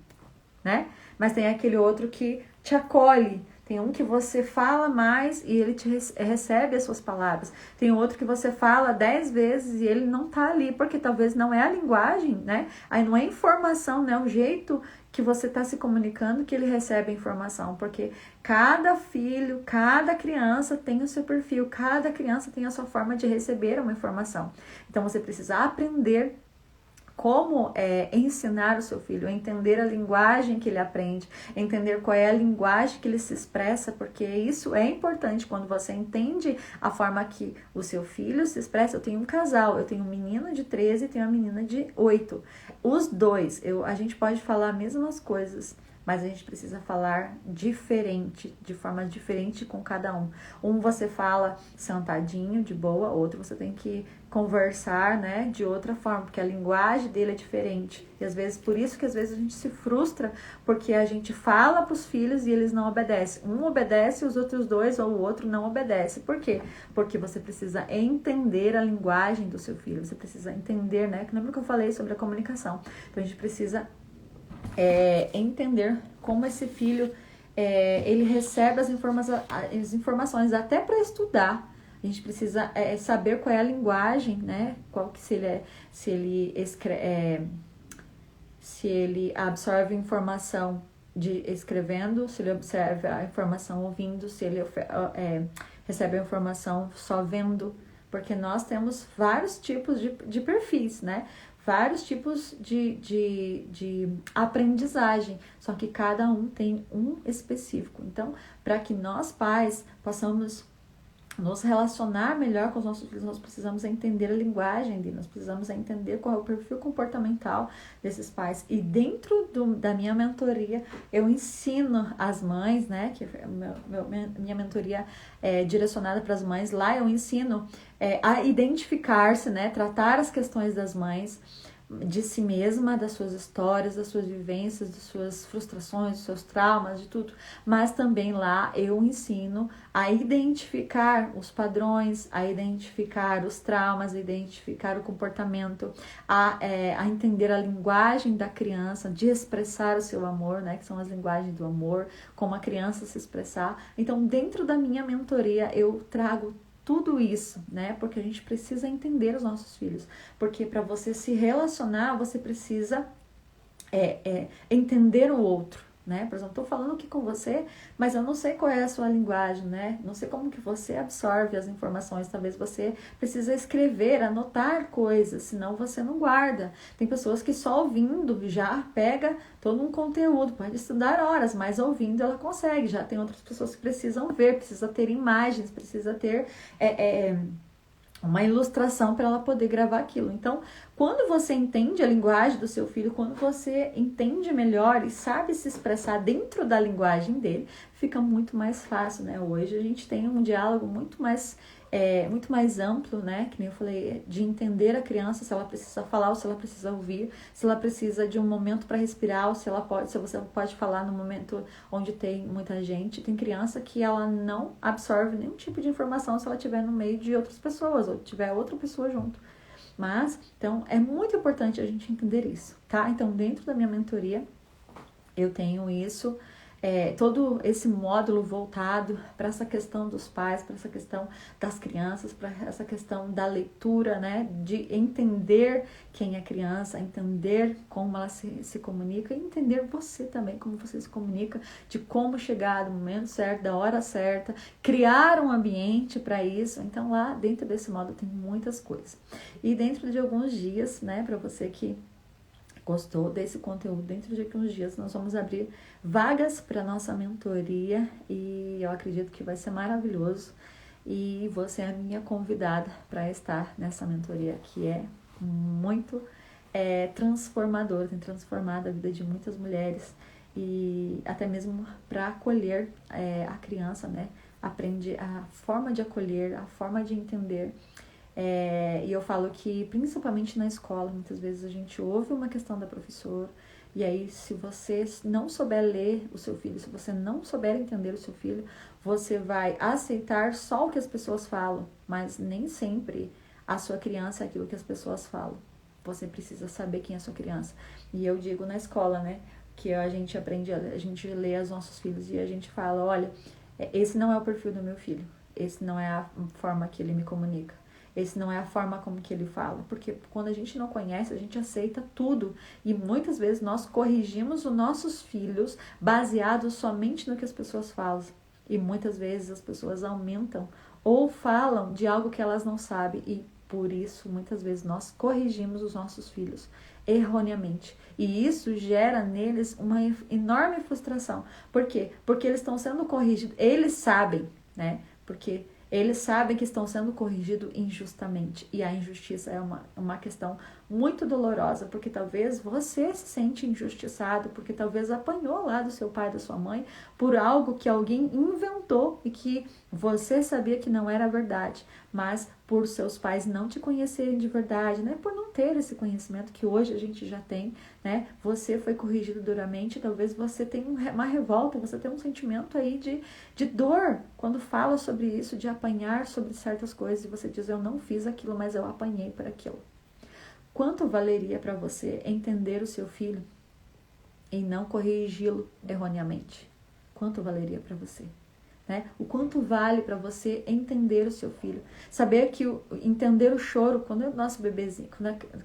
né? Mas tem aquele outro que te acolhe, tem um que você fala mais e ele recebe as suas palavras. Tem outro que você fala 10 vezes e ele não tá ali, porque talvez não é a linguagem, né? Aí não é informação, né? O jeito que você está se comunicando que ele recebe a informação, porque cada filho, cada criança tem o seu perfil, cada criança tem a sua forma de receber uma informação. Então você precisa aprender como ensinar o seu filho a entender a linguagem que ele aprende, entender qual é a linguagem que ele se expressa, porque isso é importante quando você entende a forma que o seu filho se expressa. Eu tenho um casal, eu tenho um menino de 13 e tenho uma menina de 8. Os dois, a gente pode falar as mesmas coisas, mas a gente precisa falar diferente, de forma diferente com cada um. Um você fala sentadinho, de boa, outro você tem que conversar, né, de outra forma, porque a linguagem dele é diferente. E às vezes, por isso que às vezes a gente se frustra, porque a gente fala para os filhos e eles não obedecem. Um obedece, os outros dois ou o outro não obedece. Por quê? Porque você precisa entender a linguagem do seu filho, você precisa entender, né, que lembra que eu falei sobre a comunicação. Então a gente precisa entender como esse filho ele recebe as informações até para estudar. A gente precisa saber qual é a linguagem, né? Qual que se ele absorve informação escrevendo, se ele observa a informação ouvindo, se ele recebe a informação só vendo, porque nós temos vários tipos de perfis, né? Vários tipos de aprendizagem, só que cada um tem um específico. Então, para que nós pais possamos nos relacionar melhor com os nossos filhos, nós precisamos entender a linguagem deles, nós precisamos entender qual é o perfil comportamental desses pais. E dentro da minha mentoria, eu ensino as mães, né, que minha mentoria é direcionada para as mães, lá eu ensino a identificar-se, né, tratar as questões das mães, de si mesma, das suas histórias, das suas vivências, das suas frustrações, dos seus traumas, de tudo. Mas também lá eu ensino a identificar os padrões, a identificar os traumas, a identificar o comportamento, a entender a linguagem da criança, de expressar o seu amor, né, que são as linguagens do amor, como a criança se expressar. Então, dentro da minha mentoria, eu trago tudo isso, né? Porque a gente precisa entender os nossos filhos. Porque para você se relacionar, você precisa entender o outro, né? Por exemplo, estou falando aqui com você, mas eu não sei qual é a sua linguagem, né? Não sei como que você absorve as informações. Talvez você precisa escrever, anotar coisas, senão você não guarda. Tem pessoas que só ouvindo já pega todo um conteúdo, pode estudar horas, mas ouvindo ela consegue. Já tem outras pessoas que precisam ver, precisa ter imagens, precisa ter uma ilustração para ela poder gravar aquilo. Então, quando você entende a linguagem do seu filho, quando você entende melhor e sabe se expressar dentro da linguagem dele, fica muito mais fácil, né? Hoje a gente tem um diálogo muito mais amplo, né? Que nem eu falei, de entender a criança, se ela precisa falar ou se ela precisa ouvir, se ela precisa de um momento para respirar ou se você pode falar no momento onde tem muita gente. Tem criança que ela não absorve nenhum tipo de informação se ela estiver no meio de outras pessoas ou tiver outra pessoa junto. Mas, então, é muito importante a gente entender isso, tá? Então, dentro da minha mentoria, eu tenho isso, todo esse módulo voltado para essa questão dos pais, para essa questão das crianças, para essa questão da leitura, né? De entender quem é criança, entender como ela se comunica e entender você também, como você se comunica, de como chegar no momento certo, da hora certa, criar um ambiente para isso. Então, lá dentro desse módulo tem muitas coisas. E dentro de alguns dias, né, para você que gostou desse conteúdo, dentro de alguns dias nós vamos abrir vagas para nossa mentoria e eu acredito que vai ser maravilhoso e você é a minha convidada para estar nessa mentoria que é muito transformadora, tem transformado a vida de muitas mulheres e até mesmo para acolher a criança, né? Aprende a forma de acolher, a forma de entender. E eu falo que principalmente na escola, muitas vezes a gente ouve uma questão da professora e aí se você não souber ler o seu filho, se você não souber entender o seu filho, você vai aceitar só o que as pessoas falam, mas nem sempre a sua criança é aquilo que as pessoas falam. Você precisa saber quem é a sua criança. E eu digo na escola, né, que a gente aprende, a gente lê os nossos filhos e a gente fala, olha, esse não é o perfil do meu filho, esse não é a forma que ele me comunica. Esse não é a forma como que ele fala, porque quando a gente não conhece, a gente aceita tudo e muitas vezes nós corrigimos os nossos filhos baseados somente no que as pessoas falam e muitas vezes as pessoas aumentam ou falam de algo que elas não sabem e Por isso, muitas vezes, nós corrigimos os nossos filhos erroneamente. E isso gera neles uma enorme frustração. Por quê? Porque eles estão sendo corrigidos, eles sabem, né? Porque eles sabem que estão sendo corrigidos injustamente. E a injustiça é uma questão muito dolorosa, porque talvez você se sente injustiçado, porque talvez apanhou lá do seu pai, da sua mãe, por algo que alguém inventou e que você sabia que não era verdade, mas por seus pais não te conhecerem de verdade, né? Por não ter esse conhecimento que hoje a gente já tem, né? Você foi corrigido duramente, talvez você tenha uma revolta, você tem um sentimento aí de dor quando fala sobre isso, de apanhar sobre certas coisas, e você diz, eu não fiz aquilo, mas eu apanhei por aquilo. Quanto valeria para você entender o seu filho e não corrigi-lo erroneamente? Quanto valeria para você? Né? O quanto vale para você entender o seu filho? Saber que entender o choro, quando o nosso bebezinho,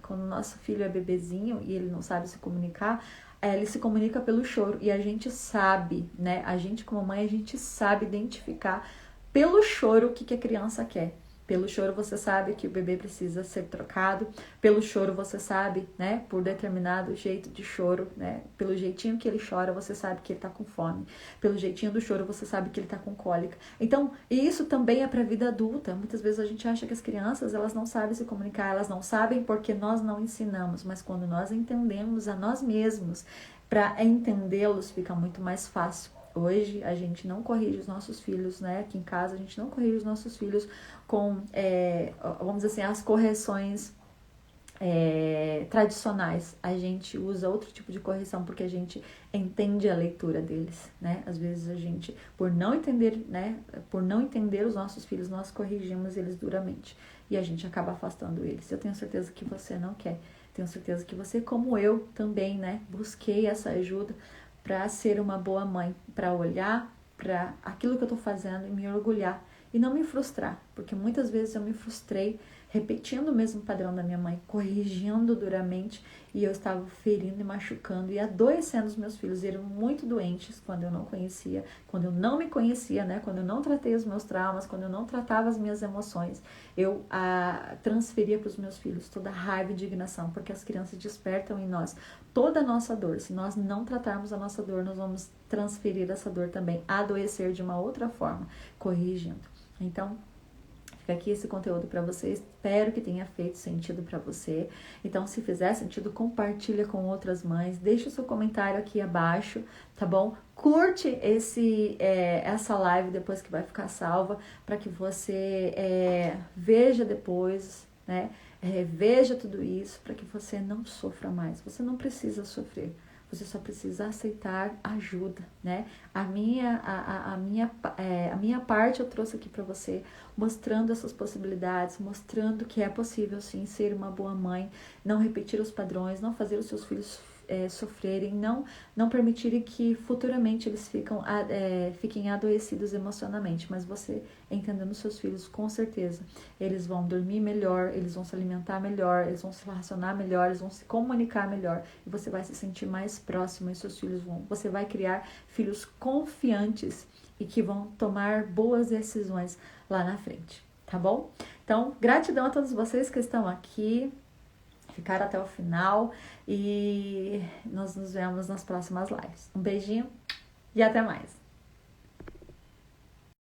quando o nosso filho é bebezinho e ele não sabe se comunicar, ele se comunica pelo choro. E a gente sabe, né? A gente como mãe, a gente sabe identificar pelo choro o que a criança quer. Pelo choro você sabe que o bebê precisa ser trocado. Pelo choro você sabe, né, por determinado jeito de choro, né, pelo jeitinho que ele chora, você sabe que ele tá com fome. Pelo jeitinho do choro você sabe que ele tá com cólica. Então, e isso também é para a vida adulta. Muitas vezes a gente acha que as crianças, elas não sabem se comunicar, elas não sabem porque nós não ensinamos. Mas quando nós entendemos a nós mesmos, para entendê-los fica muito mais fácil. Hoje a gente não corrige os nossos filhos, né? Aqui em casa a gente não corrige os nossos filhos com, vamos dizer assim, as correções tradicionais. A gente usa outro tipo de correção porque a gente entende a leitura deles, né? Às vezes a gente, por não entender, né? Por não entender os nossos filhos, nós corrigimos eles duramente e a gente acaba afastando eles. Eu tenho certeza que você não quer. Tenho certeza que você, como eu, também, né? Busquei essa ajuda para ser uma boa mãe, para olhar para aquilo que eu estou fazendo e me orgulhar e não me frustrar, porque muitas vezes eu me frustrei repetindo o mesmo padrão da minha mãe, corrigindo duramente, e eu estava ferindo e machucando e adoecendo os meus filhos. Eles eram muito doentes quando eu não conhecia, quando eu não me conhecia, né? Quando eu não tratei os meus traumas, quando eu não tratava as minhas emoções, eu transferia para os meus filhos toda a raiva e indignação, porque as crianças despertam em nós toda a nossa dor. Se nós não tratarmos a nossa dor, nós vamos transferir essa dor também, adoecer de uma outra forma, corrigindo. Então, fica aqui esse conteúdo para você. Espero que tenha feito sentido para você. Então, se fizer sentido, compartilha com outras mães. Deixa o seu comentário aqui abaixo, tá bom? Curte essa live depois que vai ficar salva, para que você veja depois, né? Veja tudo isso, para que você não sofra mais. Você não precisa sofrer. Você só precisa aceitar ajuda, né? A minha parte eu trouxe aqui para você, mostrando essas possibilidades, mostrando que é possível sim ser uma boa mãe, não repetir os padrões, não fazer os seus filhos sofrerem, não permitirem que futuramente eles fiquem adoecidos emocionalmente. Mas você, entendendo seus filhos, com certeza, eles vão dormir melhor, eles vão se alimentar melhor, eles vão se relacionar melhor, eles vão se comunicar melhor, e você vai se sentir mais próximo, e seus filhos você vai criar filhos confiantes e que vão tomar boas decisões lá na frente, tá bom? Então, gratidão a todos vocês que estão aqui, ficaram até o final, e nós nos vemos nas próximas lives. Um beijinho e até mais!